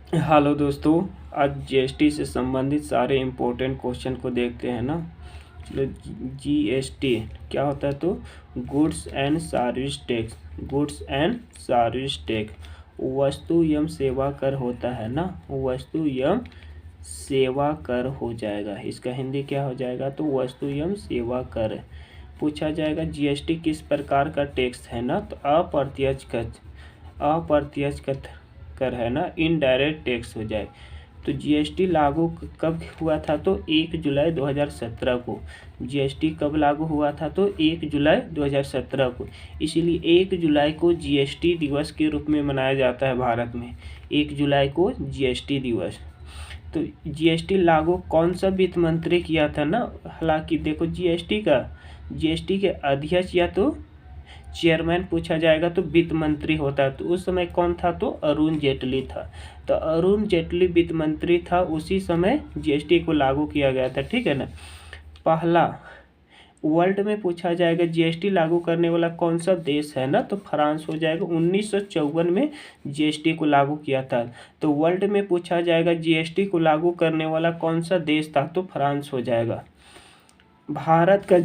Hello दोस्तों, आज GST से संबंधित सारे इम्पोर्टेंट क्वेश्चन को देखते हैं ना। चलो, जीएसटी क्या होता है तो goods and service tax. Goods and service tax वस्तु एवं सेवा कर होता है ना। वस्तु एवं सेवा कर हो जाएगा। इसका हिंदी क्या हो जाएगा तो वस्तु एवं सेवा कर। पूछा जाएगा जीएसटी किस प्रकार का टैक्स है ना, तो अप्रत्यक्ष कर है ना, इनडायरेक्ट टैक्स हो जाए। तो जीएसटी लागू कब हुआ था तो 1 जुलाई 2017 को। जीएसटी कब लागू हुआ था तो 1 जुलाई 2017 को। इसीलिए 1 जुलाई को जीएसटी दिवस के रूप में मनाया जाता है भारत में। 1 जुलाई को जीएसटी दिवस। तो जीएसटी लागू कौन सा वित्त मंत्री किया था ना। हालांकि देखो, जीएसटी के अध्यक्ष या तो चेयरमैन पूछा जाएगा तो वित्त मंत्री होता है। तो उस समय कौन था तो अरुण जेटली था। तो अरुण जेटली वित्त मंत्री था, उसी समय जीएसटी को लागू किया गया था। ठीक है ना। पहला वर्ल्ड में पूछा जाएगा जीएसटी लागू करने वाला कौन सा देश है ना, तो फ्रांस हो जाएगा। 1954 में जीएसटी को लागू किया था। तो वर्ल्ड में पूछा जाएगा जीएसटी को लागू करने वाला कौन सा देश था तो फ्रांस हो जाएगा। भारत का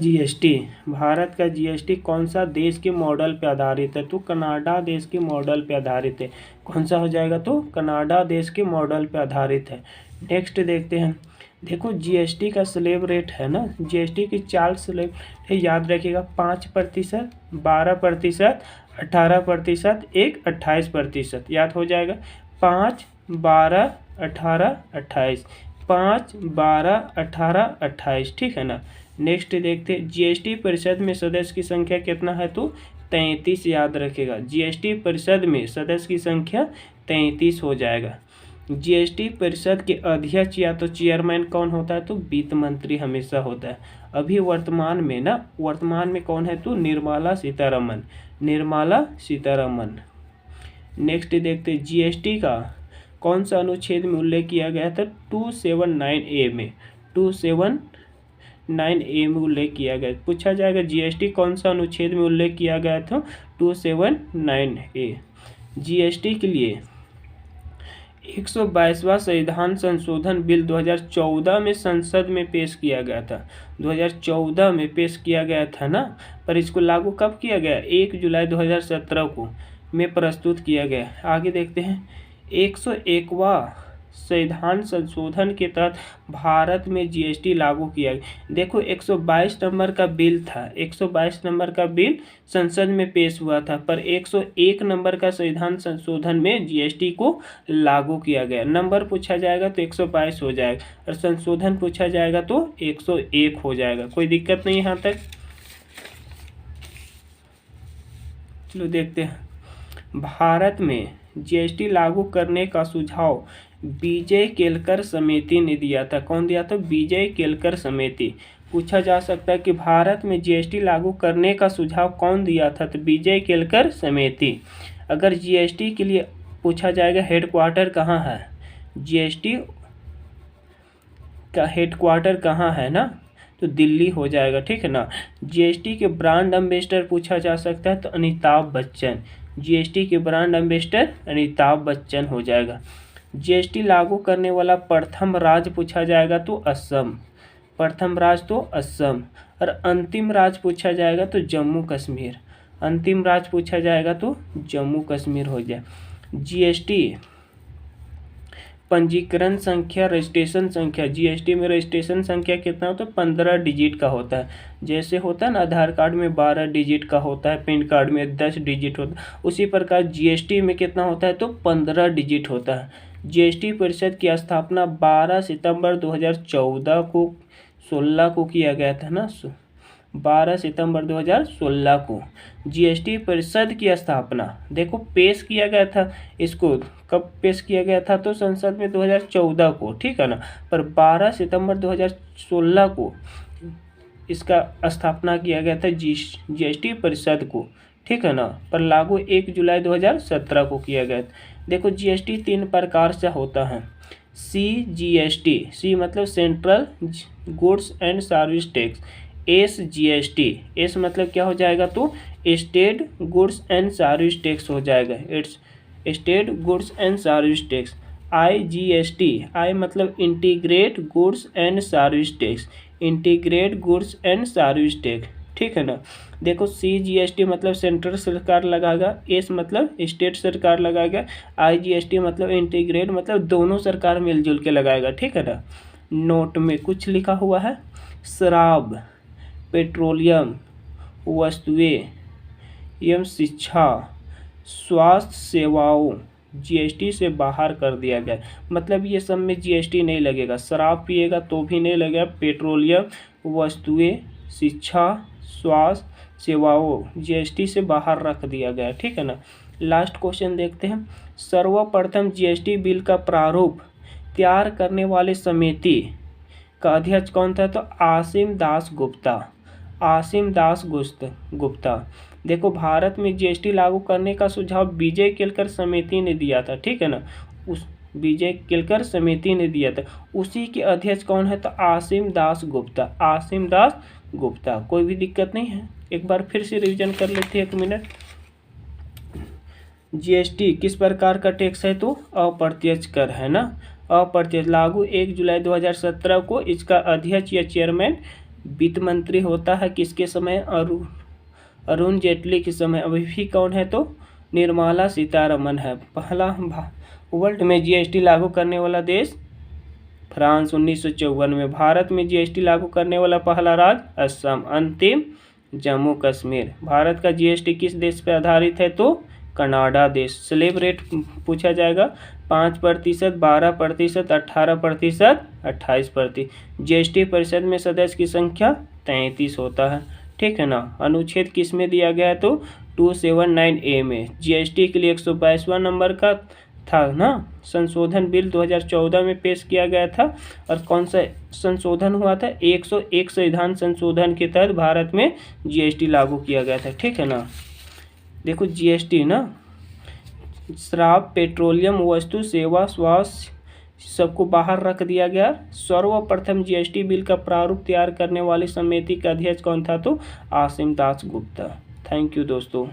जीएसटी कौन सा देश के मॉडल पे आधारित है तो कनाडा देश के मॉडल पे आधारित है। कौन सा हो जाएगा तो कनाडा देश के मॉडल पे आधारित है। नेक्स्ट देखते हैं। देखो, जीएसटी का स्लैब रेट है ना, जीएसटी की 4 स्लैब है, याद रखिएगा। 5%, 12%, 18%, 28%, याद हो जाएगा। 5, 12, 18, 28, 5, 12, 18, 28। ठीक है ना। नेक्स्ट देखते हैं, जीएसटी परिषद में सदस्य की संख्या कितना है तो 33, याद रखेगा। जीएसटी परिषद में सदस्य की संख्या 33 हो जाएगा। जीएसटी परिषद के अध्यक्ष या तो चेयरमैन कौन होता है तो वित्त मंत्री हमेशा होता है। अभी वर्तमान में कौन है तो निर्मला सीतारमन। नेक्स्ट देखते हैं, जीएसटी का कौन सा अनुच्छेद में उल्लेख किया गया था 279A में। 279A में उल्लेख किया गया। पूछा जाएगा जीएसटी कौन सा अनुच्छेद में उल्लेख किया गया था 279A। जीएसटी के लिए 122वां संविधान संशोधन बिल 2014 में संसद में पेश किया गया था। 2014 में पेश किया गया था ना, पर इसको लागू कब किया गया 1 जुलाई 2017 को में प्रस्तुत किया गया। आगे देखते हैं, 101वां संविधान संशोधन के तहत भारत में जीएसटी लागू किया गया। देखो, 122 नंबर का बिल था, 122 नंबर का बिल संसद में पेश हुआ था, पर 101 नंबर का संविधान संशोधन में जीएसटी को लागू किया गया। नंबर पूछा जाएगा तो 122 हो जाएगा, और संशोधन पूछा जाएगा तो 101 हो जाएगा। कोई दिक्कत नहीं यहाँ तक। चलो देखते हैं, भारत में जीएसटी लागू करने का सुझाव विजय केलकर समिति ने दिया था। कौन दिया था? विजय केलकर समिति। पूछा जा सकता है कि भारत में जीएसटी लागू करने का सुझाव कौन दिया था, तो विजय केलकर समिति। अगर जीएसटी के लिए पूछा जाएगा हेडक्वार्टर कहाँ है, जीएसटी का हेडक्वार्टर कहाँ है ना, तो दिल्ली हो जाएगा। ठीक है ना। जीएसटी के ब्रांड एम्बेसडर पूछा जा सकता है तो अमिताभ बच्चन। जीएसटी के ब्रांड एम्बेसडर अमिताभ बच्चन हो जाएगा। जीएसटी लागू करने वाला प्रथम राज्य पूछा जाएगा तो असम। प्रथम राज्य तो असम। और अंतिम राज्य पूछा जाएगा तो जम्मू कश्मीर। अंतिम राज्य पूछा जाएगा तो जम्मू कश्मीर हो जाए। जीएसटी पंजीकरण संख्या, रजिस्ट्रेशन संख्या, जीएसटी में रजिस्ट्रेशन संख्या कितना होता है 15 डिजिट का होता है। जैसे होता है ना आधार कार्ड में 12 डिजिट का होता है, पैन कार्ड में 10 डिजिट होता है, उसी प्रकार जीएसटी में कितना होता है तो 15 डिजिट होता है। जीएसटी परिषद की स्थापना 12 सितंबर 2014 को 16 को किया गया था ना, 12 सितंबर 2016 को जीएसटी परिषद की स्थापना देखो पेश किया गया था। इसको कब पेश किया गया था तो संसद में 2014 को। ठीक है ना। पर 12 सितंबर 2016 को इसका स्थापना किया गया था जीएसटी परिषद को। ठीक है ना। पर लागू 1 जुलाई 2017 को किया गया। देखो, जीएसटी 3 प्रकार से होता है। सीजीएसटी, सी मतलब central goods and service tax. SGST, S मतलब क्या हो जाएगा तो state goods and service tax हो जाएगा। It's state goods and service tax. IGST, आई मतलब integrate goods and service tax, integrate goods and service tax, ठीक है ना। देखो CGST मतलब सेंट्रल सरकार लगाएगा, एस मतलब स्टेट सरकार लगाएगा, IGST मतलब इंटीग्रेट मतलब दोनों सरकार मिलजुल के लगाएगा, ठीक है ना। नोट में कुछ लिखा हुआ है, शराब, पेट्रोलियम, वस्तुएं एवं शिक्षा, स्वास्थ्य सेवाओं GST से बाहर कर दिया गया, मतलब ये सब में GST नहीं लगेगा। शराब पिएगा तो भी नहीं लगेगा, पेट्रोलियम, वस्तुएं, शिक्षा, स्वास्थ्य सेवाओं GST से बाहर रख दिया गया, ठीक है ना। लास्ट क्वेश्चन देखते हैं, सर्वप्रथम GST बिल का प्रारूप तैयार करने वाले समिति का अध्यक्ष कौन था? तो आसिम दास गुप्ता, आसिम दास गुप्ता। देखो भारत में GST लागू करने का सुझाव विजय केलकर समिति ने दिया था, ठीक है ना, उस विजय केलकर समिति ने दिया था, उसी के अध्यक्ष कौन है? तो आसिम दास गुप्ता, आसिम दास गुप्ता। कोई भी दिक्कत नहीं है, एक बार फिर से रिवीजन कर लेते हैं, 1 मिनट। GST किस प्रकार का टैक्स है? तो अप्रत्यक्ष कर है ना, अप्रत्यक्ष, लागू 1 जुलाई 2017 को। इसका अध्यक्ष या चेयरमैन वित्त मंत्री होता है, किसके समय? अरुण जेटली के समय। अभी भी कौन है? तो निर्मला सीतारमन है। पहला वर्ल्ड में GST लागू करने वाला देश फ्रांस 1954 में। भारत में GST लागू करने वाला पहला राज्य असम। अंतिम जम्मू कश्मीर। भारत का GST किस देश पर आधारित है? तो कनाडा देश। स्लैब रेट पूछा जाएगा, 5%, 12%, 18%, 28%। GST परिषद में सदस्य की संख्या 33 होता है, ठीक है ना। अनुच्छेद किस में दिया गया है? तो 279A में। GST के लिए 122वां नंबर का था ना, संशोधन बिल 2014 में पेश किया गया था। और कौन सा संशोधन हुआ था? 101 संविधान संशोधन के तहत भारत में GST लागू किया गया था, ठीक है ना। देखो GST ना, शराब, पेट्रोलियम, वस्तु, सेवा, स्वास्थ्य सबको बाहर रख दिया गया। सर्वप्रथम GST बिल का प्रारूप तैयार करने वाली समिति का अध्यक्ष कौन था? तो आसिम दास गुप्ता। थैंक यू दोस्तों।